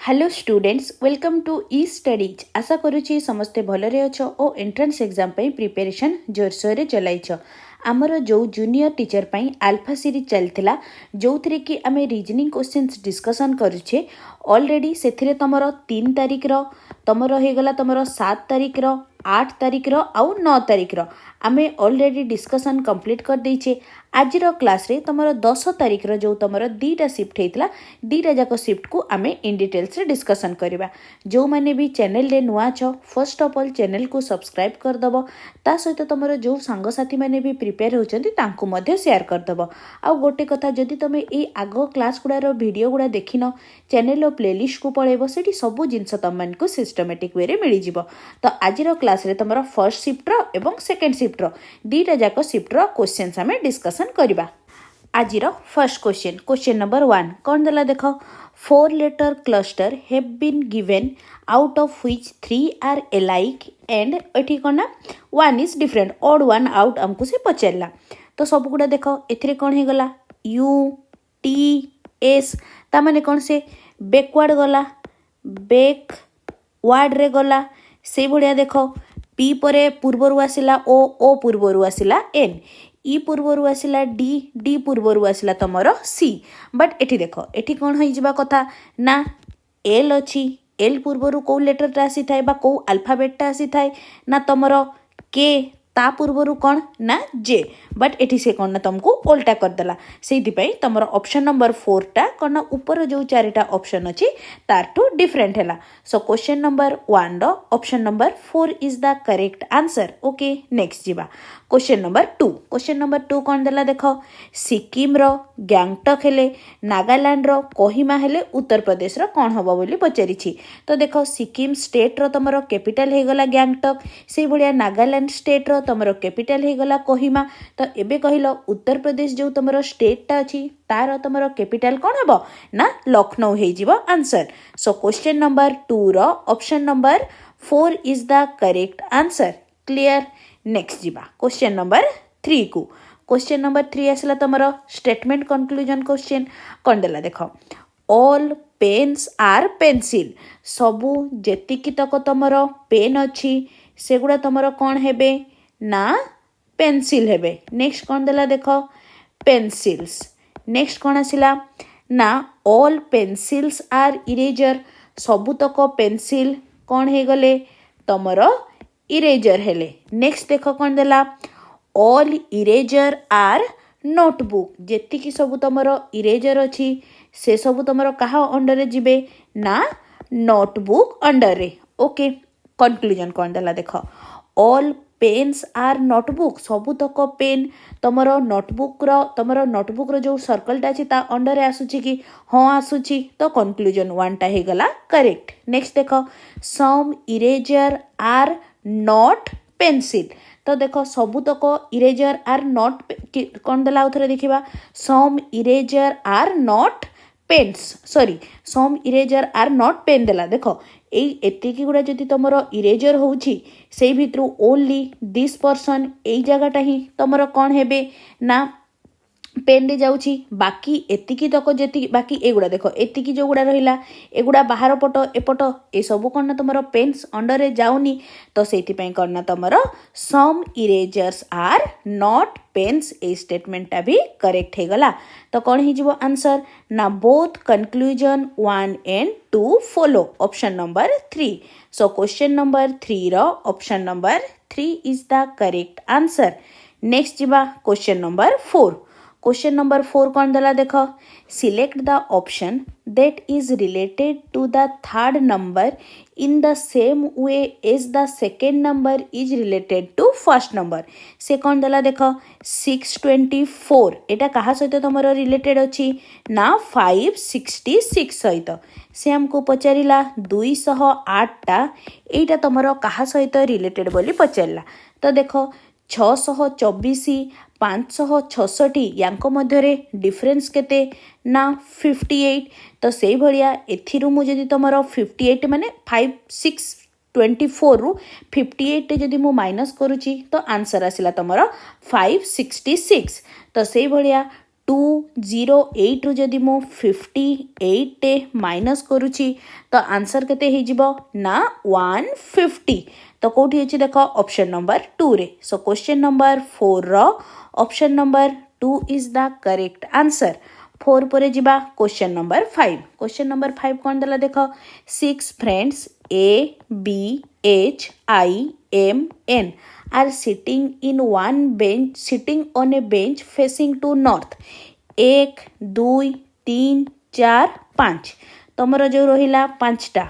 Hello students welcome to e studies आशा करुच्ची समस्ते भलरे अछ और एंट्रेंस एग्जाम पे प्रिपरेशन जोरसोर रे चलाइछ। आमर जो जूनियर टीचर पाई अल्फा सीरीज चलथिला जो थरे कि आमे रीजनिंग क्वेश्चंस डिस्कशन करूछे ऑलरेडी सेथिरे तमरो 3 तारिख रो तमरो हे गला तमरो 7 तारिख रो 8 तारिख रो आउ 9 तारिख रो आमे ऑलरेडी डिस्कशन कंप्लीट कर देइछे। आज क्लास रे तमरो 10 तारिख रो जो तमरो दीटा शिफ्ट हेतला दीटा जाक शिफ्ट को आमे इन डिटेल्स रे डिस्कशन करबा। जो माने भी चैनल रे नुआ छ फर्स्ट ऑफ ऑल चैनल को सब्सक्राइब कर दबो ता सहित तमरो जो संग साथी माने भी प्रिपेयर होचंती तांको मध्ये शेयर कर दबो। आ गोटे कथा जदी तमे ए आगो क्लास गुडा रो वीडियो गुडा देखिनो चैनल रो प्लेलिस्ट को पळेबो सेठी सब जिंस तम मन को सिस्टमैटिक वे रे मिली जिवो। तो आज रो क्लास रे तमरो फर्स्ट शिफ्ट रो एवं सेकंड शिफ्ट रो दीटा जाक शिफ्ट रो क्वेश्चंस हमें डिस्कशन करबा। आज फर्स्ट क्वेश्चन नंबर 1 कौन देला देख 4 letter cluster have been given out of which 3 are alike and एठी कोन ना 1 इज डिफरेंट ऑड 1 आउट हमको से पचरला। तो सब गुडा देख एथिरे कोन हे गला यू टी एस ता माने कोन से बैकवर्ड गला बैक वार्ड रे गला से भड़िया देख पी परे पूर्वरु आसिला ओ पूर्वरु आसिला एन ई पूर्वरु आसिला डी पूर्वरु आसिला तमरो सी। बट एठी देख एठी कोन होई जिबा कथा ना एल अछि एल पूर्वरु को लेटर टा आसी थाए बा को अल्फाबेट टा आसी थाए ना तमरो के ता पूर्वरु कौन ना जे बट एठी से कौन ना तुमको उल्टा कर देला सेहि पई तमरो ऑप्शन नंबर 4 टा कौन ना ऊपर जो चारिटा ऑप्शन अछि तार टू डिफरेंट हैला। सो क्वेश्चन नंबर 1 रो option number 4 is the correct answer. Okay next जीवा क्वेश्चन नंबर 2 कौन देला देखो सिक्किम रो गैंगटक हेले नागालैंड रो कोहिमा हेले उत्तर प्रदेश रो कौन हबो बोली पचारि छी। तो देखो सिक्किम स्टेट रो तमरो कैपिटल हे गला गैंगटक से भलिया नागालैंड स्टेट रो तमरो कैपिटल हे गला कोहिमा। तो एबे कहिलो उत्तर प्रदेश जो तमरो स्टेट टा अछि तार तमरो कैपिटल कौन हबो ना लखनऊ हे जीवो आंसर। सो क्वेश्चन नंबर 2 रो option number 4 is the correct answer. Clear next जीवा क्वेश्चन नंबर 3 को क्वेश्चन नंबर 3 आसला तमरो स्टेटमेंट कंक्लूजन क्वेश्चन कौन देला देखो ऑल पेन्स आर पेंसिल सबू जेतिकी तक तमरो पेन अछि सेगुड़ा तमरो कौन हेबे ना पेंसिल हेबे। नेक्स्ट कौन देला देखो पेंसिल्स नेक्स्ट कौन आसिला ना ऑल पेंसिल्स आर इरेजर सबू तक पेंसिल कौन हे गले तमरो इरेजर हेले। नेक्स्ट देखो कौन देला ऑल इरेजर आर नोटबुक जेतिकी सबू तमरो इरेजर अछि से सबू तमरो कहा अंडर रे जिबे ना नोटबुक अंडर रे। ओके कंक्लूजन कौन देला देखो ऑल पेन्स आर नोटबुक सबू तक पेन तमरो नोटबुक रो जो सर्कल टा अछि ता अंडर रे आसुची कि हां आसुची। तो कंक्लूजन 1 टा हे गला करेक्ट। नेक्स्ट देखो सम इरेजर आर नॉट पेंसिल तो देखो सबू तक इरेजर आर नॉट कौन देला उथरे देखिबा some eraser are not pens sorry some eraser are not pen देला देखो एई एतिकी गुडा जदि तमरो इरेजर होउची सेई भितरु ओनली दिस पर्सन एई जगहटा ही तमरो कौन हेबे ना पेन रे जाउची बाकी एतिकी तक जेति बाकी एगुडा देखो एतिकी जो गुडा रहिला एगुडा बाहर पट एपट ए सब कौन ना तमरो पेन्स अंडर रे जाउनी। तो सेति पई कौन ना तमरो some erasers are not pens ए स्टेटमेंट टा भी करेक्ट हे गला। तो कौन ही जीवो आंसर ना both conclusion 1 and 2 follow option number 3। So question number 3 रो option number 3 is the correct answer. Next जीवा क्वेश्चन नंबर 4 क्वेश्चन नंबर 4 कौन देला देखो select the option that is related to the third number in the same way as the second number is related to first number. से कौन देला देखो 624 एटा कहा सहित तमरो रिलेटेड अछि ना 566 सहित से हमको पचारिला 208 टा एटा तमरो कहा सहित रिलेटेड बोली पचारला। तो देखो 624 566 यांको मध्यरे डिफरेंस केते ना 58 तो सेही भलिया एथिरु मु जदि तमरो 58 माने 5624 रु 58 जदि मु माइनस करूची तो आंसर आसिला तमरो 566। तो सेही भलिया 208 रु जदि मु 58 माइनस करुची तो आंसर केते हे जिवो ना 150। तो कोठी अछि देखो ऑप्शन नंबर 2 रे। सो क्वेश्चन नंबर 4 रो option number 2 is the correct answer. 4 परे जिबा क्वेश्चन नंबर 5। क्वेश्चन नंबर 5 कोन देला देखो 6 friends A B H I M N are sitting on a bench facing to north। 1 2 3 4 5 तमरो जो रहिला 5टा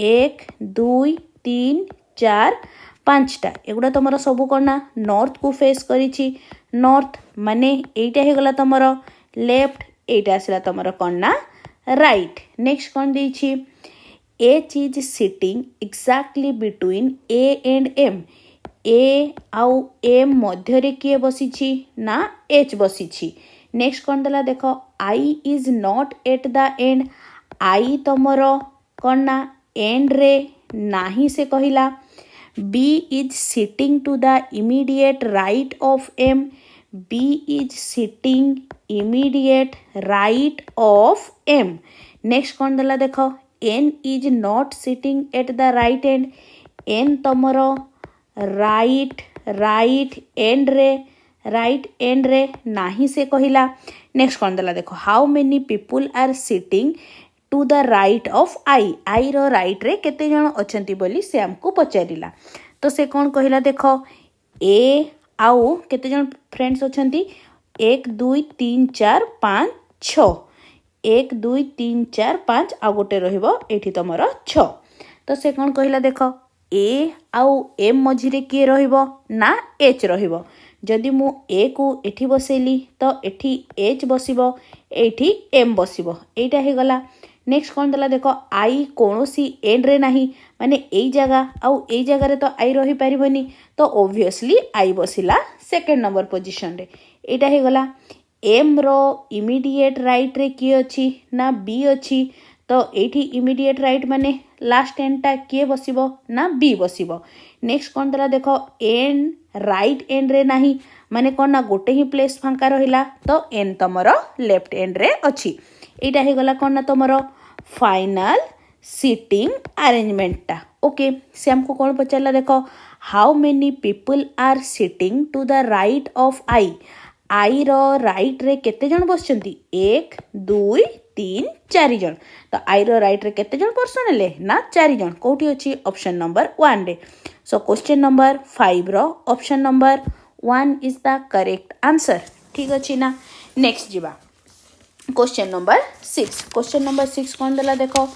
1 2 3 4 5टा एगुडा तमरो सबु कोना नॉर्थ को फेस करिछि। नॉर्थ माने एटा हे गला तमरो लेफ्ट एटा आसला तमरो कोना राइट। नेक्स्ट कोन देछि H is sitting exactly between A and M। A आउ M मध्य रे किए बसिछि ना H बसिछि। नेक्स्ट कोन दला देखो I is not at the end। I तमरो कोना एंड रे नाही से कहिला। B is sitting to the immediate right of M। B is sitting immediate right of M। Next कोन दला देखो N is not sitting at the right end। N तमरो right end रे नाही से कहिला। नेक्स्ट कोन दला देखो how many people are sitting to the right of I. I रो राइट रे केते जण अछंती बोली से हमको पचारिला। तो से कोन कहिला देखो ए आउ केते जण फ्रेंड्स अछंती 1 2 3 4 5 6 1 2 3 4 5 आ गोटे रहिबो एठी तमरो 6। तो से कोन कहिला देखो ए आउ एम मझिरे किए रहिबो ना एच रहिबो। जदि मु ए को एठी बसेली तो एठी एच बसिबो एठी एम बसिबो एटा हे गला। नेक्स्ट कोन दला देखो आई कोनोसी एंड रे नाही माने एई जगह आउ एई जगह रे तो आई रही परिबनी तो ऑब्वियसली आई बसिला सेकंड नंबर पोजीशन रे एटा हे गला। एम रो इमीडिएट राइट रे की अछि ना बी अछि तो एठी इमीडिएट राइट माने लास्ट एंड टा किए बसिबो ना बी बसिबो। नेक्स्ट कोन दला देखो एन राइट एंड रे नाही माने कोन ना गोटे ही प्लेस फांका रहिला तो एन तमरो लेफ्ट एंड रे अछि एटा हे गला कोन ना तमरो फाइनल सीटिंग अरेंजमेंट टा। ओके से हमको कोन पचारला देखो how many people are sitting to the right of I. I रो राइट रे केते जण बसचंती 1 2 3 4 जण। तो आई रो राइट रे केते जण पर्सन ले ना 4 जण कोठी अछि ऑप्शन नंबर 1 रे। सो क्वेश्चन नंबर 5 रो option number 1 is the correct answer. ठीक अछि ना। नेक्स्ट जिबा क्वेश्चन नंबर 6। क्वेश्चन नंबर 6 कोन दला देखो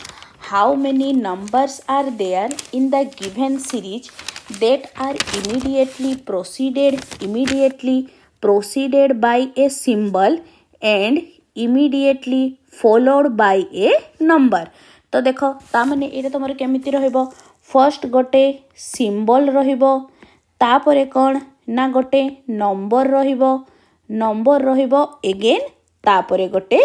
how many numbers are there in the given series that are immediately proceeded by a symbol and immediately followed by a number। तो देखो ता माने एटा तमरो केमिति रहइबो फर्स्ट गोटे सिंबल रहिबो तापरे कोन ना गोटे नंबर रहिबो अगेन तापरे गोटे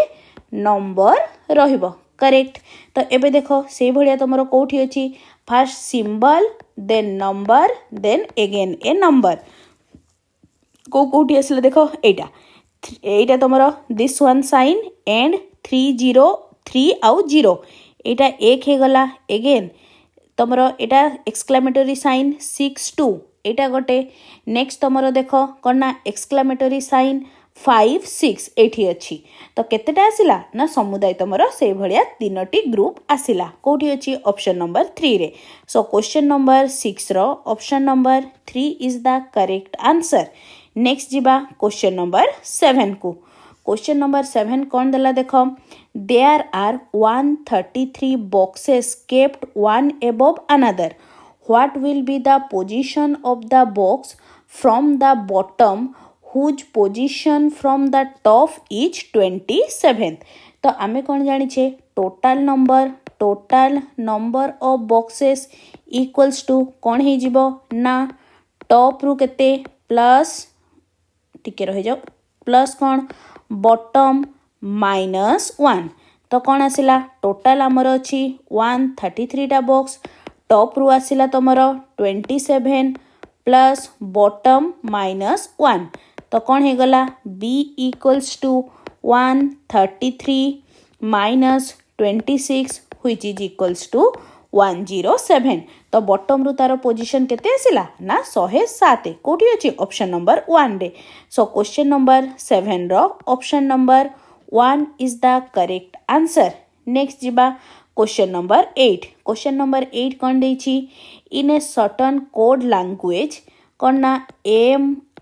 नंबर रहिबो करेक्ट। तो एबे देखो से भलिया तमरो कोठी अछि first symbol then number then again ए नंबर कोठी असले देखो एटा तमरो दिस वन साइन एंड 303 आउ 0 एटा एक हे गला अगेन तमरो एटा एक्सक्लेमेटरी साइन 62 एटा गोटे। नेक्स्ट तमरो देखो कोना एक्सक्लेमेटरी साइन 5 6 एठी अछि तो केतेटा आसिला ना समुदाय तमरो से भलिया तीनोटी ग्रुप आसिला कोठी अछि ऑप्शन नंबर 3 रे। सो क्वेश्चन नंबर 6 रो option number 3 is the correct answer. Next जिबा क्वेश्चन नंबर 7 को। क्वेश्चन नंबर 7 कोन दला देखो there are 133 boxes kept one above another. What will be the position of the box from the bottom whose position from the top is 27। तो आमे कौन जानी छे total number of boxes equals to कौन ही जीवो ना टॉप रु केते प्लस टिके रह जाओ प्लस कौन बॉटम -1 तो कौन आसिला टोटल आमर अछि 133 टा बॉक्स टॉप रु आसिला तमर 27 प्लस बॉटम -1 तो कौन हे गला b equals to 133 minus 26 which is equals to 107. तो बॉटम रु तार पोजिशन केते आसिला ना 107 कोठी अछि ऑप्शन नंबर 1 रे. सो क्वेश्चन नंबर 7 रो option number 1 is the correct answer. Next जिबा क्वेश्चन नंबर 8. क्वेश्चन नंबर 8 कोन देछि in a certain code language कोन ना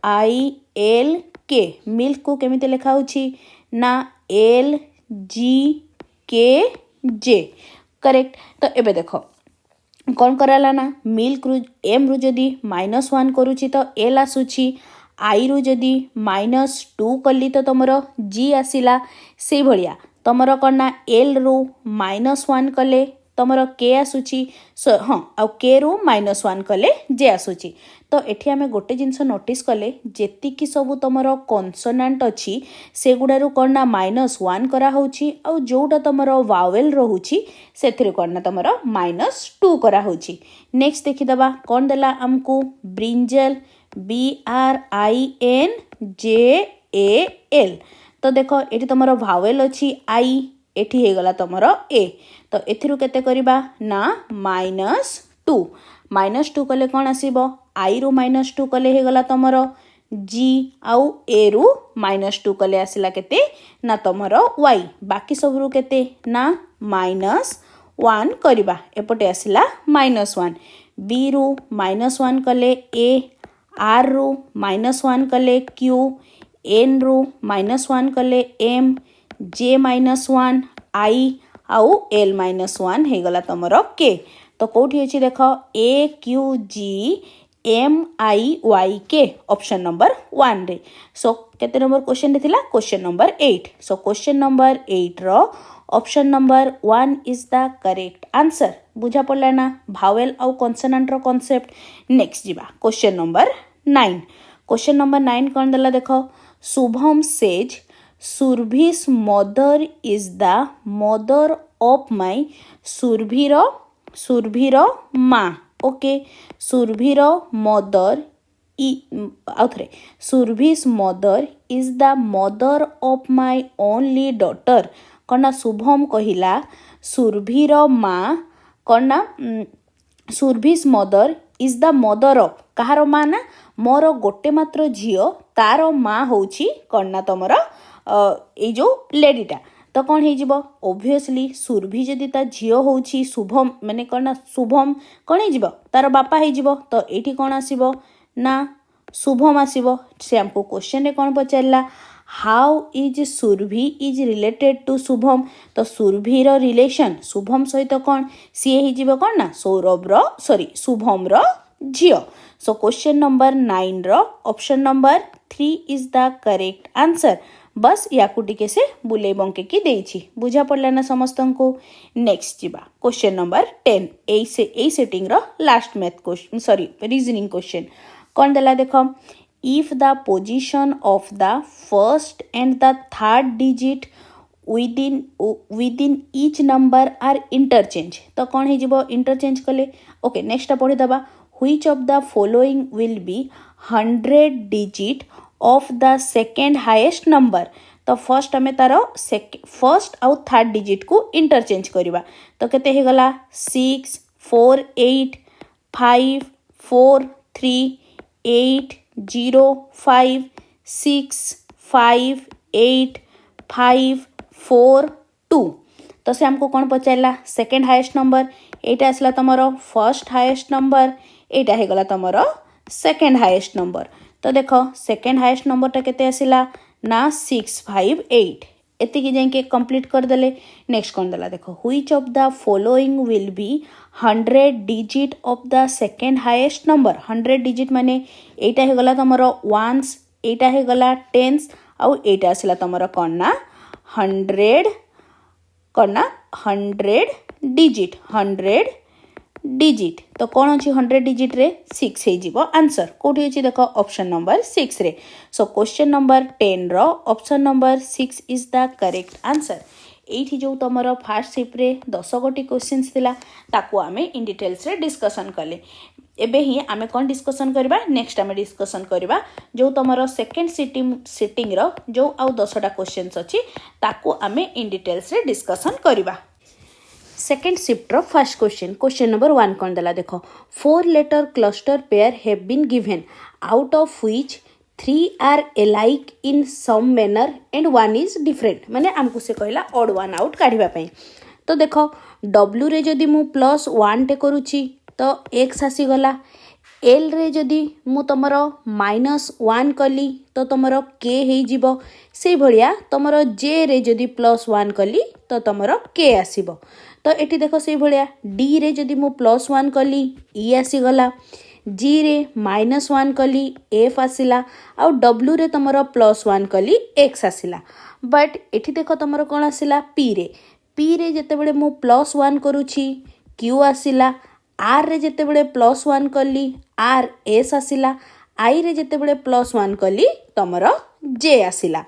MILK मिल्क को केमिते लिखा होछि ना LGKJ करेक्ट. तो एबे देखो कौन कराला ना मिल्क रु एम रु जदि -1 करूची तो एल आसुची आई रु जदि -2 कली तो तुमर जी आसिला से भलिया तुमर कौन ना एल रु -1 कले तुमर के आसुची हाँ आ के रु -1 कले जे आसुची. तो एठी आमे गोटे जिनस नोटिस कले जेतिकी सबु तुमर कॉन्सोनेंट अछि सेगुडारु कौन ना -1 करा होची आ जोटा तुमर वावेल रहुची सेथिरे कौन ना तुमर -2 करा होची. नेक्स्ट देखि दबा कौन देला हमकु ब्रिंजल BRINJAL. तो देखो एठी तुमर वावेल अछि आई एठी हे गला तुमर ए. तो एथिरु केते करिबा ना -2 -2 कले कौन आसीबो आई रु -2 कले हे गला तुमर जी आउ ए रु -2 कले आसिला केते ना तुमर वाई. बाकी सब रु केते ना -1 करिबा एपटे आसिला -1 बी रु -1 कले ए आर रु -1 कले क्यू एन रु -1 कले एम जे -1 आई आउ एल -1 हे गला तुमर के. तो कोठी अछि देखो AQGMIYK ऑप्शन नंबर 1 रे. सो केते नंबर क्वेश्चन थिला question number 8. So question number 8 रो option number 1 is the correct answer. बुझा पड़ला ना भावेल आउ कॉन्सोनेंट रो कांसेप्ट. नेक्स्ट जिबा क्वेश्चन नंबर 9. क्वेश्चन नंबर 9 कोन दला देखो Shubham says Surabhi's mother is the mother of my Surabhiro ma. Okay, Surabhiro mother outre Surabhi's mother is the mother of my only daughter. कना शुभम कहिला Surabhiro ma कना Surabhi's mother is the mother of कहारो मा ना मोर गोटे मात्र झियो तारो मा होची कना तमरो ए जो लेडीटा. तो कौन हो ओबियसली सुरभि जदि ता झियो होची शुभम माने कौन ना शुभम कौन हो तार बापा हो. तो ये कौन आसब ना शुभम आसब. से हमको क्वेश्चन रे कौन पचारा how is Surabhi is related to Shubham. तो सुरभि रो रिलेशन शुभम सहित कौन सी हो कौन ना सौरभ रो सॉरी शुभम रो झियो. सो क्वेश्चन नंबर 9 रो option number 3 is the correct answer. बस याकू टिके से बुले बंके की देछि. बुझा पड़ला ना समस्त को. नेक्स्ट जिबा क्वेश्चन नंबर 10 ए सेटिंग रो last math question sorry reasoning question कौन देला देखो if the position of the first and the third digit within each number are interchange. तो कौन हो जिवो इंटरचेंज कले. ओके नेक्स्ट पढ़ी दबा which of the following will be 100 digit of the second highest number. तो फर्स्ट आम तार फर्स्ट आउ थर्ड डिजिट को इंटरचेंज करवा. तो केते हे गला 6 4 8 5 4 3 8 0 5 6 5 8 5 4 2. तो से हमको कौन पचारा सेकेंड हाईएस्ट नंबर एटा आसला तुमर फर्स्ट हाईएस्ट नंबर एटा हे गला तुमर सेकेंड हाईएस्ट नंबर. तो देखो सेकेंड हाईएस्ट नंबर टा केते आसिला ना 658 एतिकी जाके कंप्लीट कर देले. नेक्स्ट कौन देला देखो which of the following will be 100 digit of the second highest number. 100 digit माने एटा हे गला तुमर वंस एटा हे गला टेंस आउ एटा आसिला तुमर कौन ना 100 डिजिट 100 डिजिट. तो कौन अच्छी 100 डिजिट रे 6 हो आंसर कोठी अच्छी देखो ऑप्शन नंबर 6 रे. सो क्वेश्चन नंबर 10 रो option number 6 is the correct answer. एठी जो तुमर फास्ट शिफ्ट रे 10 गोटी क्वेश्चंस थिला ताकू आमे इन डिटेल्स रे डिस्कशन कले एबे ही आमे कोन डिस्कशन करबा नेक्स्ट आमे डिस्कशन करबा जो तुमर सेकंड सिटिंग रो जो आउ 10टा क्वेश्चंस अछि ताकू आमे इन डिटेल्स रे डिस्कशन करबा सेकंड शिफ्ट रो फर्स्ट क्वेश्चन नंबर 1 कोन देला देखो 4 letter cluster pair have been given out of which 3 are alike in some manner and 1 is different माने हमको से कहला odd one out काढिबा पई तो देखो w रे जदी मु +1 टे करूची तो x आसी गला l रे जदी मु तमरो -1 कली तो तमरो k हेई जिवो से भलिया तमरो j रे जदी +1 कली तो तमरो k आसीबो तो एठी देखो से भलिया d रे जदी मु +1 कली e आसी गला g रे -1 कली f आसिला आ w रे तमरो +1 कली x आसिला बट एठी देखो तमरो कोन आसिला p रे जते बेले मु +1 करूची q आसिला r रे जते बेले +1 कली r s आसिला i रे जते बेले +1 कली तमरो j आसिला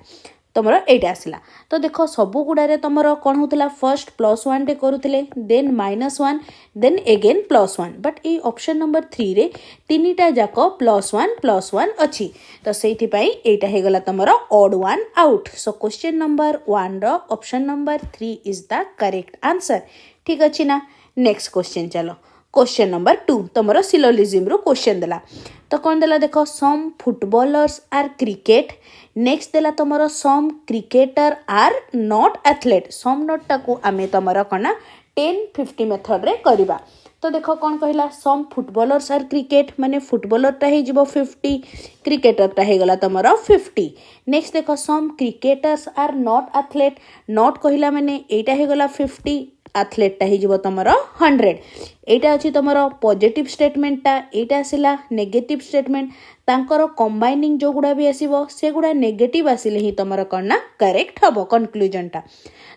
तमरो 8 आसिला तो देखो सबु गुडा रे तमरो कोन होतला फर्स्ट +1 टे करूथिले देन -1 देन अगेन +1 बट ए ऑप्शन नंबर 3 रे तीनीटा जाको +1 अछि तो सेठी पई एटा हे गला तमरो odd one out so question number 1 रो option number 3 is the correct answer ठीक अछि ना नेक्स्ट क्वेश्चन चलो क्वेश्चन नंबर 2 तमरो सिलोजिज्म रो क्वेश्चन देला तो कोन देला देखो some footballers are cricket next देला तमरो some cricketer are not athlete some not टाकू आमे तमरो कोना 10-50 मेथड रे करबा तो देखो कौन कहला सम फुटबॉलर्स आर क्रिकेट माने फुटबॉलर टा हे जिवो 50 क्रिकेटर टा हे गला तमरो 50 नेक्स्ट देखो some cricketers are not athlete not कहला माने एटा हे गला 50 एथलीट टा हे जिवो तमरो 100 एटा अछि तमरो पॉजिटिव स्टेटमेंट टा एटा आसिला नेगेटिव स्टेटमेंट तांकर कंबाइनिंग जो गुडा भी आसीबो से गुडा नेगेटिव आसिले ही तमरो कोना करेक्ट हबो कंक्लूजन टा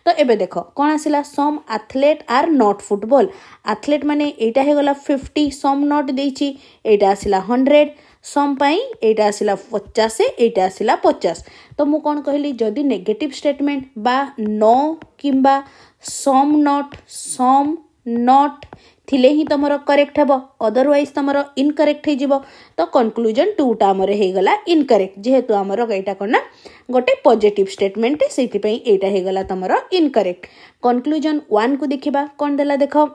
तो एबे देखो कौन आसिला some athlete are not football athlete माने एटा हे गला 50 सम नॉट देछि एटा आसिला 100 सम पाई एटा आसिला 50 एटा आसिला 50 तो मु कोन कहली जदी नेगेटिव स्टेटमेंट बा नो किंबा सम नॉट थिले ही तमरो करेक्ट हेबो अदरवाइज तमरो इनकरेक्ट हे जिवो तो कंक्लूजन 2 टा हमरे हे गला इनकरेक्ट जेहेतु हमरो एटा कोना गोटे पॉजिटिव स्टेटमेंट सेति पई एटा हे गला तमरो इनकरेक्ट कंक्लूजन 1 को देखिबा कोन देला देखो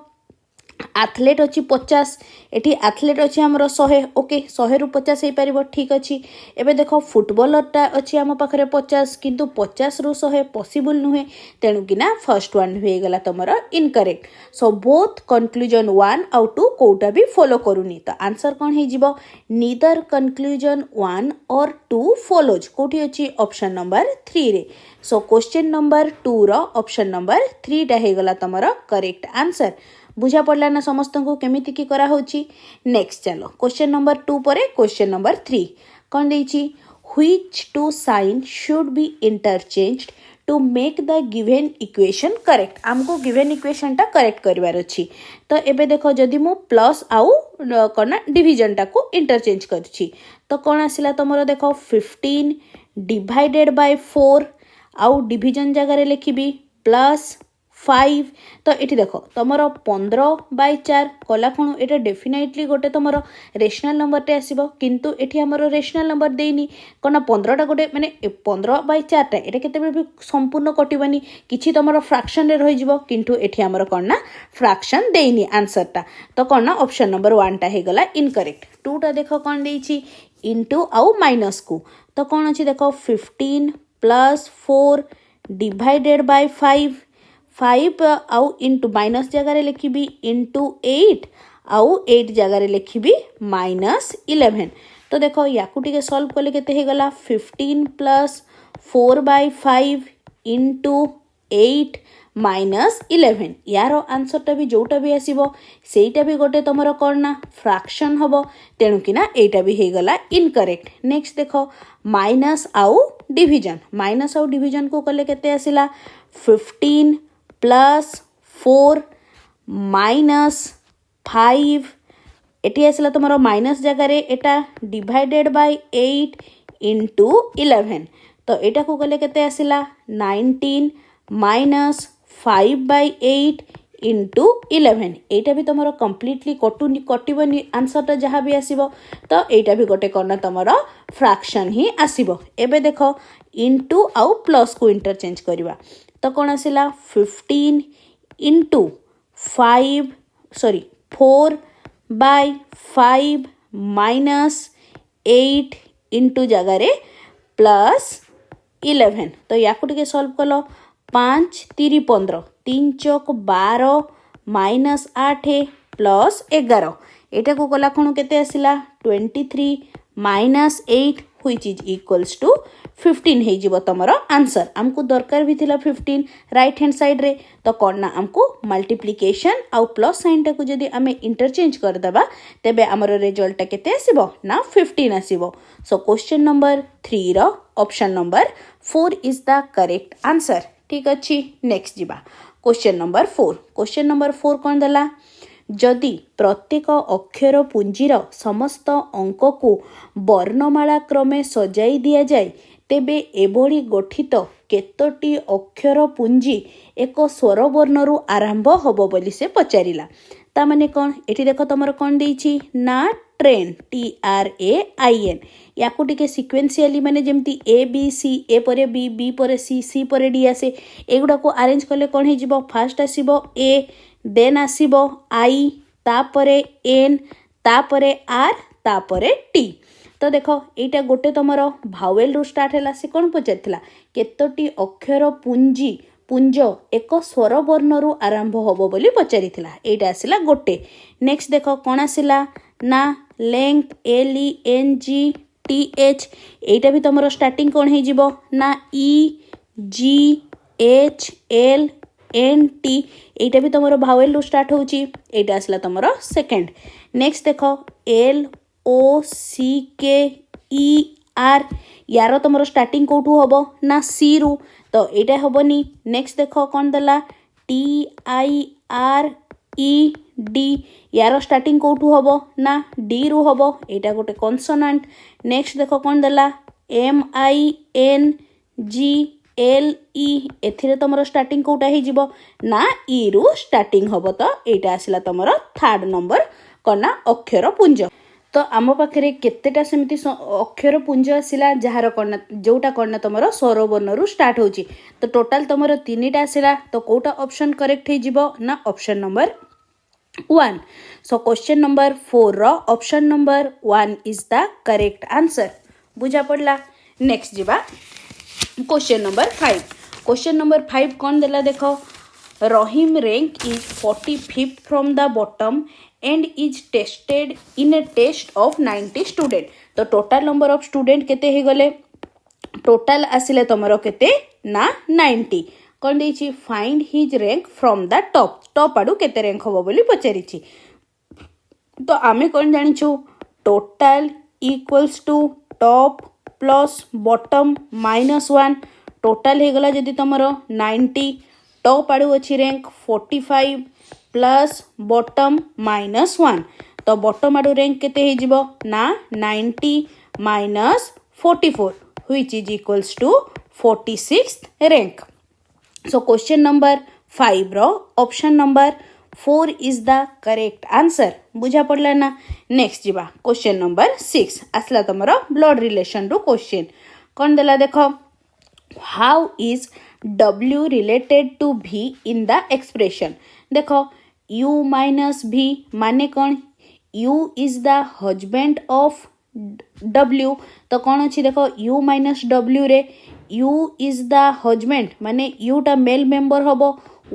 एथलीट अछि 50 एठी एथलीट अछि हमरो 100 ओके 100 रु 50 हे परिबो ठीक अछि एबे देखो फुटबॉलर टा अछि हम पाखरे 50 किंतु 50 रु 100 पॉसिबल नुहे तेनु किना फर्स्ट वन हे गला तमरो incorrect so both conclusion 1 out 2 कोटा भी फॉलो करूनी तो आंसर कोन हे जिवो नीदर कंक्लूजन 1 और 2 फॉलोज कोठी अछि ऑप्शन नंबर 3 रे सो क्वेश्चन नंबर 2 रो ऑप्शन नंबर 3 टा हे गला तमरो करेक्ट आंसर बुझा पड़ला ना समस्त को केमिति की करा होची नेक्स्ट चलो क्वेश्चन नंबर 2 परे क्वेश्चन नंबर 3 कोन देछि which two sign should be interchanged to make the given equation correct हमको गिवन इक्वेशन टा करेक्ट करबार अछि तो एबे देखो जदी मु प्लस आउ कोना डिवीजन टा को इंटरचेंज करछि तो कोन आसिला तमरो देखो 15 डिवाइडेड बाय 4 आउ डिवीजन जगह रे लिखिबी प्लस 5 तो इठी देखो तमरो 15/4 कला कोन एटा डेफिनेटली गोटे तमरो रेशनल नंबर टे आसीबो किंतु एठी हमरो रेशनल नंबर देइनी कोन 15 टा गोटे माने 15/4 टा एटा केते भी संपूर्ण कटिबनी किछि तमरो फ्रैक्शन रे रहि जिवो किंतु एठी हमरो कोन ना फ्रैक्शन देइनी आंसर टा तो कोन ना ऑप्शन नंबर 1 टा हे गला इनकरेक्ट 2 टा देखो कोन देइछि इनटू आउ माइनस को तो कोन अछि देखो 15 + 4 डिवाइडेड बाय 5 आउ इंटू माइनस जगह रे लिखिबी इंटू 8 आउ 8 जगह रे लिखिबी -11 तो देखो याकू टिके सॉल्व करले केते हे गला 15 + 4/5 इंटू 8 -11 यारो आंसर टा भी जोटा भी आसीबो सेटा भी गोटे तमरो करना फ्रैक्शन हबो तेनु किना एटा भी हे गला इनकरेक्ट नेक्स्ट देखो माइनस आउ डिवीजन को करले केते आसिला 15 + 4 -5 एटी आसिला तमरो माइनस जगह रे एटा डिवाइडेड बाय 8 इंटू 11 तो एटा को गले केते आसिला 19 - 5/8 इंटू 11 एटा भी तुम कम्प्लीटली कटोनी आंसरटा जहाँ भी आसो तो यहाँ भी गोटे कौन तुम फ्रैक्शन ही आसो। एबे देख इंटू आउ प्लस को इंटरचेंज करवा तो कौन आसला 15 इंटू 4/5 माइनस 8 इंटू जगार प्लस 11 तो या सॉल्व कल 5 3 15 3 चौक 12 माइनस 8 प्लस 11 एटा को कला खुण केते आसिला 23 minus 8 which is equals to 15 हे जिवो तमर आंसर। हमको दरकार भी थिला 15 राइट हैंड साइड रे तो कौन ना हमको मल्टीप्लिकेशन आउ प्लस साइन टा को जदी आमे इंटरचेंज कर दबा तेबे हमर रिजल्ट केते आसीबो ना 15 आसीबो। सो क्वेश्चन नंबर 3 रो option number 4 is the correct answer. ठीक अच्छी नेक्स्ट जीवा क्वेश्चन नंबर 4। क्वेश्चन नंबर 4 कौन देला जदि प्रत्येक अक्षर पुंजीर समस्त अंक को वर्णमाला क्रमे सजाई दिया जाए तेबे एभली गठित केतोटी अक्षर पुंजी एक स्वरवर्णरु आरंभ हबो बोली से पचारिला। ता माने कौन एठी देखो तमर कौन देइछि ना ट्रेन TRAIN या को टिके सिक्वेंशियली माने जेमती ABC ए परे B B परे C परे D आसे एगुडा को अरेंज करले कौन हे जिवो फास्ट आसीबो A देन आसीबो I तापरे N तापरे R तापरे T। तो देखो एटा गोटे तुमर भावेल रु स्टार्ट हैला से कौन पचारथिला केतोटी अक्षर पुंज एक स्वर वर्णरु आरंभ हबो बोली पचारिथिला एटा आसिला गोटे। नेक्स्ट देखो कौन आसिला ना लेंथ LENGTH एटा भी तुमर स्टार्टिंग कौन हे जिवो ना EGHLNT एटा भी तुमर भावेल रु स्टार्ट होउची एटा आसिला तुमर सेकंड। नेक्स्ट देखो LOCKER यार तुमर स्टार्टिंग कोठू हबो ना सी रु तो एटा हबनी। नेक्स्ट देखो कौन दला TIRED यार स्टार्टिंग कोठू हबो ना डी रु हबो एटा गोटे कॉन्सोनेंट। नेक्स्ट देखो कौन दला MINGLE एथिरे तुमर स्टार्टिंग कोटा ही जिवो ना ई रु स्टार्टिंग हबो तो एटा आसिला तुमर थर्ड नंबर कना अक्षर पुंज। तो आम पाखे केतेटा सेमती अक्षर पुंज आसिला जार कर्ण जोटा कर्ण तुमर स्वरवर्णरु स्टार्ट होची तो टोटाल तुमर 3टा आसिला तो कोटा ऑप्शन करेक्ट हे जिवो ना option number 1। So question number 4 रो option number 1 is the correct answer. बुझा पड़ला। नेक्स्ट जीवा क्वेश्चन नंबर 5। क्वेश्चन नंबर 5 कौन देला देखो Rahim rank is 45th from the bottom and is tested in a test of 90 student। तो टोटल नंबर ऑफ स्टूडेंट केते हे गले टोटल आसिले तमरो केते ना 90 कोन देछि find his rank from the top आडू केते रैंक होबो बोली पचारिछि। तो आमे कोन जानिछु total equals to top plus bottom -1 total हे गला जदी तमरो 90 टॉप आडू अछि रैंक 45 प्लस बॉटम -1 तो बॉटम आडू रैंक केते हे जिवो ना 90 minus 44 which is equals to 46th rank. So question number 5 रो option number 4 is the correct answer. बुझा पड़ला ना। नेक्स्ट जीवा क्वेश्चन नंबर 6 आसला तमरो ब्लड रिलेशन रो क्वेश्चन कोन देला देखो how is W related to V in the expression। देखो U minus V माने कौन U is the husband of W तो कौन अच्छी देखो U minus W रे U is the husband माने U टा मेल मेंबर होबो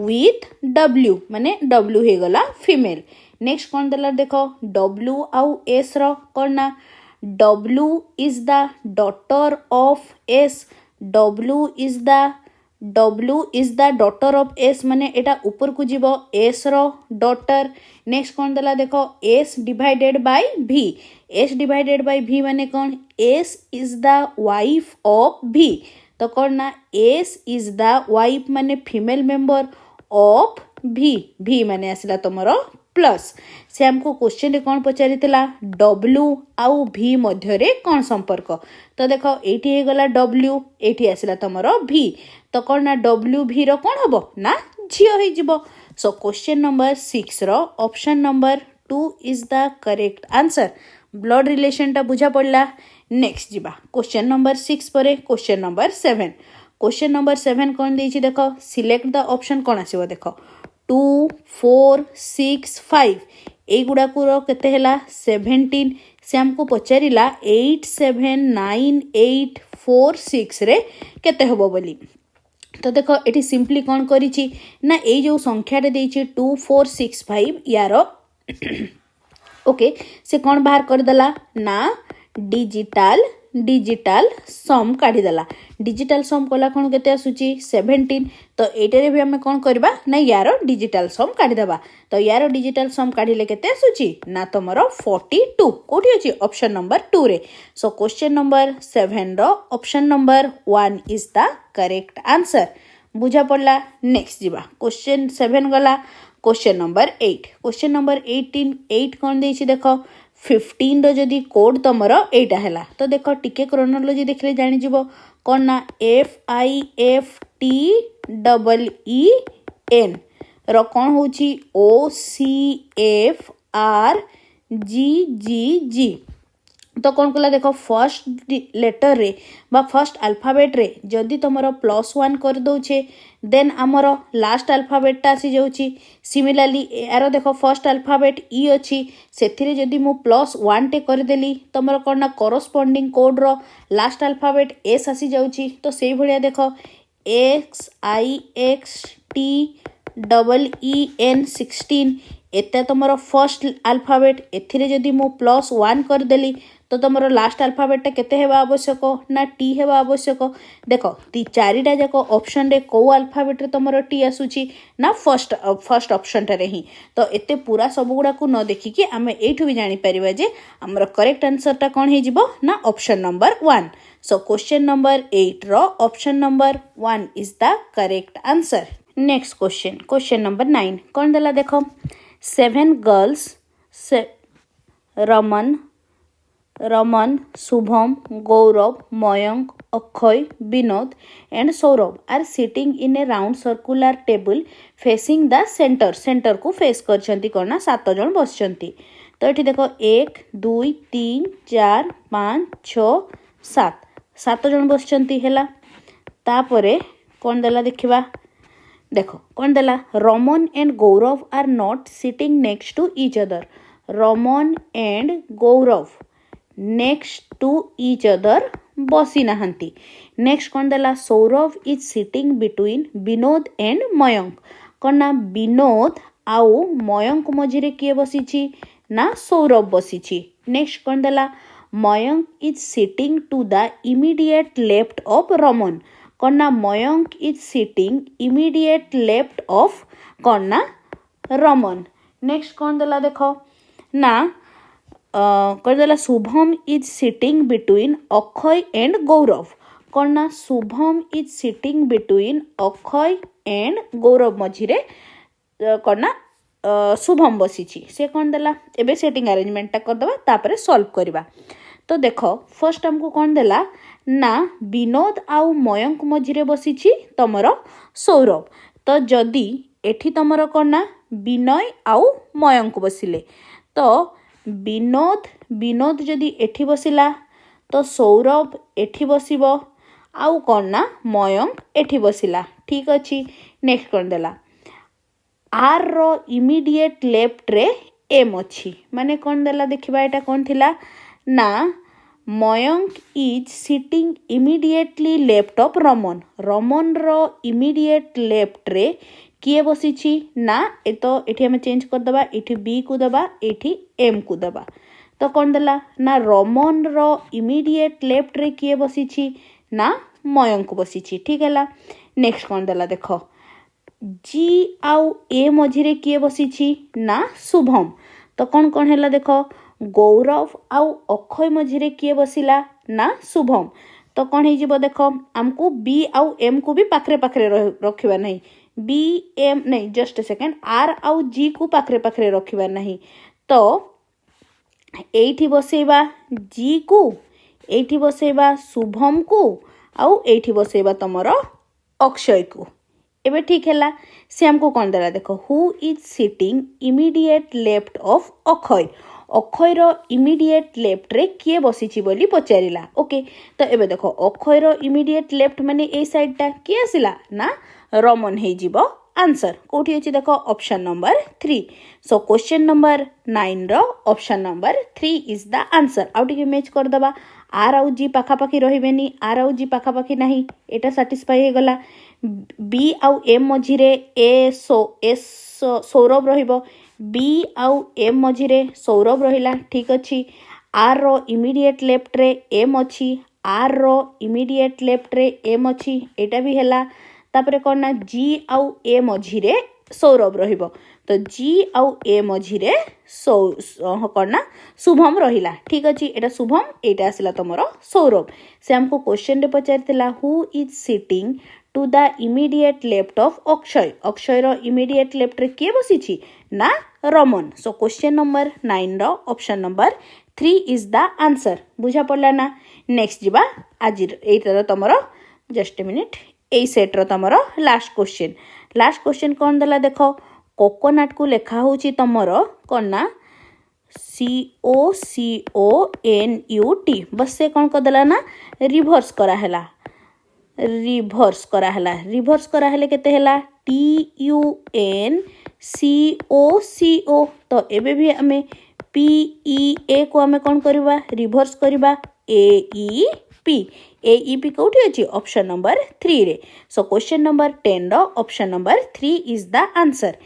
with W माने W हे गला फीमेल। नेक्स्ट कौन देला देखो W आउ S रो कौन ना W is the daughter of S W is the daughter of S माने एटा ऊपर को जीवो S रो डॉटर। नेक्स्ट कौन देला देखो S divided by V V माने कौन S is the wife of V तो कौन ना S इज द वाइफ माने फीमेल मेंबर ऑफ V माने आसिला तमरो प्लस से हमको क्वेश्चन रे कौन पचारि W आउ V मध्य रे कौन संपर्क तो देखो एठी हे गला W एठी आसिला तमरो V तो कौन ना W V रो कौन हबो ना झील हो। सो क्वेश्चन नंबर 6 रो option number 2 is the correct answer. Blood relation टा बुझा पड़ला। नेक्स्ट जीवा क्वेश्चन नंबर 6 पर क्वेश्चन नंबर 7। क्वेश्चन नंबर 7 कौन देछि देख, सिलेक्ट द ऑप्शन कौन आसीबो देख 2 4 6 5 ए गुडाकुर केते हैला 17। से हमको पचारिला 8 7 9 8 4 6 रे केते हबो बोली। तो देख ये सिंपली कौन करी ना ये जो संख्याटे देछि 2 4 6 5 यार ओके से कौन बाहर करदेला ना डिजिटल सम काढ़ीदेला। डिजिटल सम कला कौन केते आसुची 17। तो एटारे भी आम कौन करबा ना यार डिजिटल सम काढ़ीदेबा। तो यार डिजिटल सम काढ़ीले केते आसुची ना तुमर 42 कोठी अछि ऑप्शन नंबर 2 रे। सो क्वेश्चन नंबर 7 रो option number 1 is the correct answer. बुझा पड़ला। नेक्स्ट जीवा क्वेश्चन 7 गला। Question number 8। क्वेश्चन नंबर 8 कौन देछि देख 15 रो जदी कोड तमर एटा हैला। तो देख टिके क्रोनोलॉजी देखले जानि जिवो कोन ना FIFTEEN रो कौन होछि OCFRGGG। तो कौन कला देख फर्स्ट लेटर रे बा फर्स्ट अल्फाबेट रे जदि तुमरो +1 कर दउछे देन आमर लास्ट अल्फाबेट टा आसी जाउची। सिमिलरली यार देख फर्स्ट अल्फाबेट ई अच्छी सेथिरे जदि मु +1 टे कर देली तुमरो कोन ना कोरोस्पोंडिंग कोड रो लास्ट अल्फाबेट एस आसी जाउची। तो सेही भलिया देख XIXTEEN 16 एते तुमरो फर्स्ट अल्फाबेट एथिरे जदि मु +1 कर देली तो तुमरो लास्ट अल्फाबेट केते हेबा आवश्यक ना टी हेबा आवश्यक। देख ती चारिटा जाक ऑप्शन रे को अल्फाबेट रे तुमरो टी आसुची ना फर्स्ट ऑप्शन रे ही। तो एते पूरा सब गुडा को न देखि कि आमे एठु भी जानि परिबा जे हमर करेक्ट आंसर टा कोन हे जिवो ना option number 1। So question number 8 रो option number 1 is the correct answer. Next question number 9 कौन देला देखो 7 girls Raman Shubham Gaurav Mayank Akshay Vinod and Saurabh are sitting in a round circular table facing the centre को फेस करछंती कोना 7 जन बसछंती। तो एठी देखो 1 2 3 4 5 6 7 जन बसछंती हैला। तापरे कौन देला देखिबा देखो कौन देला Raman and Gaurav are not sitting next to each other. Raman and Gaurav next to each other बसी नाहंती। नेक्स्ट कौन देला Saurabh is sitting between Vinod and Mayank. कौन ना विनोद आउ मयंक मझिरे किए बसीची ना सौरभ बसीची। नेक्स्ट कौन देला Mayank is sitting to the immediate left of Raman. कौन ना Mayank is sitting immediate left of कौन ना रमन। नेक्स्ट कौन देला देखो ना कर देला Shubham is sitting between Akshay and Gaurav. कौन ना Shubham is sitting between Akshay and Gaurav मझिरे कौन ना शुभम बसीची से कौन देला एबे सेटिंग अरेंजमेंट टा कर दबा तापरे सॉल्व करबा। तो देखो फर्स्ट हमको कौन देला ना विनोद आउ मयंक मझिरे बसीची तमरो सौरभ। तो जदि एठी तमरो कौन ना विनय आउ मयंक बसिले तो विनोद जदि एठी बसिला तो सौरभ एठी बसिबो आउ कौन ना मयंक एठी बसिला। ठीक अछि। नेक्स्ट कौन देला आर रो इमीडिएट लेफ्ट रे एम अच्छी माने कौन देला देखिबा एटा कौन थिला ना Mayank is sitting immediately left of Raman. Raman रो इमीडिएट लेफ्ट रे किए बसीची ना ए तो एठी हमें चेंज कर दबा एठी बी को दबा एठी एम को दबा। तो कौन देला ना रमन रो इमीडिएट लेफ्ट रे किए बसीची ना मयंक बसीची। ठीक है। नेक्स्ट कौन देला देखो जी आउ ए मझिरे किए बसीची ना शुभम। तो कौन कौन हैला देखो गौरव आउ अक्षय मझिरे किए बसिला ना शुभम। तो कौन है जीवो देखो हमको बी आउ एम को भी पाखरे पाखरे रखिबा नहीं। बी एम नहीं जस्ट सेकेंड आर आउ जी को पाखरे पाखरे रखिबा नहीं। तो एठी बसेबा जी को एठी बसेबा शुभम को आउ एठी बसेबा तमरो अक्षय को। एबे ठीक है सी आमको कौन देला देख who is sitting immediate left of Akshay अक्षयर इमिडिएट लेफ्ट रे किए बसी बोली पचारा ओके तो एबे देखो अक्षयर इमिडिएट लेफ्ट माने ए साइड टा किए आसिला ना रमन हे जीवो आंसर कोठी अछि देखो option number 3 so question number 9 रो option number 3 is the answer आउ टिके मैच कर दबा आर आउ जी पाखा पाखी रहिबेनी आर आउ जी पाखा पाखी नाही एटा सैटिस्फाई हे गला बी आउ एम मझिरे एस सौरभ रहिबो बी आउ एम मझिरे सौरभ रहिला ठीक अछि आर रो इमिडिएट लेफ्ट रे एम अछि आर रो इमिडिएट लेफ्ट रे एम अछि एटा भी हैला तापरे कौन ना जी आउ ए मझिरे सौरभ रहिबो तो जी आउ ए मझिरे कौन ना शुभम रहिला ठीक अछि एटा शुभम एटा आसिला तमरो सौरभ से हमको क्वेश्चन रे पचारथिला who is sitting to the immediate left of Akshay Akshay रो इमिडिएट लेफ्ट रे के बसिछि ना रमन सो क्वेश्चन नंबर 9 रो option number 3 is the answer बुझा पड़ला ना नेक्स्ट जिबा आज एटा तमरो जस्ट अ मिनिट ए सेट रो तमरो लास्ट क्वेश्चन कौन देला देखो कोकोनट को लेखा होची तमरो कौन ना COCONUT बस से कौन कर देला ना रिवर्स करा हैला रिवर्स करा हेले केते हैला TUNCOCO तो एबे भी हमें PEA को हमें कौन करबा रिवर्स करबा AEP कोठी अछि ऑप्शन नंबर 3 रे सो क्वेश्चन नंबर 10 रो option number 3 is the answer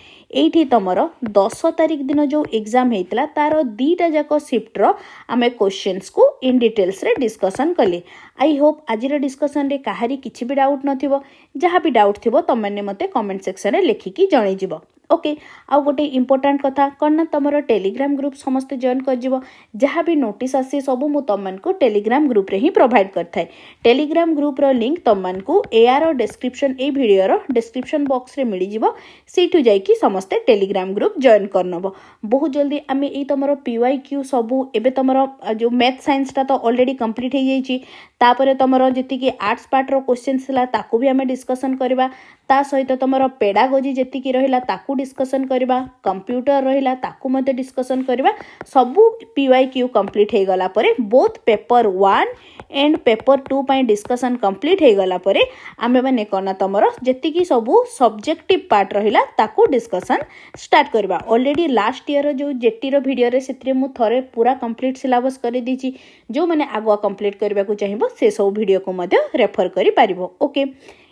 एठी तमरो 10 तारिख दिन जो एग्जाम हेतला तारो दीटा जाको शिफ्ट रो आमे क्वेश्चंस को इन डिटेल्स रे डिस्कशन कले आई होप आजिर डिस्कशन रे काहारी किछि भी डाउट नथिबो जहा भी डाउट थिबो तमने मते कमेंट सेक्शन रे लिखिकी जणै जिवो ओके आउ गोटे इंपोर्टेंट कथा कौन ना तुम टेलीग्राम ग्रुप समस्त जॉइन कर जहाँ भी नोटिस आसी सब मु तुम को टेलीग्राम ग्रुप रे ही प्रोवाइड करथाय टेलीग्राम ग्रुप रो लिंक तुम को एआर डिस्क्रिप्शन ए वीडियो रो डिस्क्रिप्शन बॉक्स रे मिल जिवो सीठू जाइकी समस्ते टेलीग्राम ग्रुप जॉइन करनबो बहुत जल्दी आमे ए तुमरो PYQ सबू एबे तुमरो जो मैथ साइंस ता तो ऑलरेडी कंप्लीट हो जाइछि तापरे तुमरो जति कि आर्ट्स पार्ट रो क्वेश्चंस हला ताकू भी आमे डिस्कशन करबा ता सहित तुमरो पेडागोजी जति कि रहिला ताकू डिस्कशन करबा कंप्यूटर रहिला ताकू मते डिस्कशन करबा सबू PYQ कंप्लीट हे गला परे बोथ पेपर 1 एंड पेपर 2 पई डिस्कशन कंप्लीट हे गला परे आमे माने कोना तुमरो जति कि सबू सब्जेक्टिव पार्ट रहिला ताकू डिस्कशन स्टार्ट करबा ऑलरेडी लास्ट ईयर जो जेटी रो वीडियो रे सेत्रे मु थरे पूरा कंप्लीट सिलेबस करि दीची जो माने आगुआ कंप्लीट करबा को चाहिबो से सब वीडियो को मते रेफर करि पारिबो ओके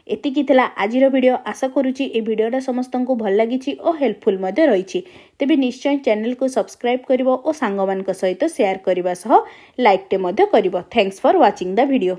एतिकी थिला आजिर वीडियो आशा करूची ए वीडियोटा समस्तंको भल लागिची ओ हेल्पफुल मध्ये रहिची तेबे निश्चय चैनल को सब्सक्राइब करिवो ओ सांगमान को सहित शेयर करबा सह लाइक टे मध्ये करिवो thanks for watching the video.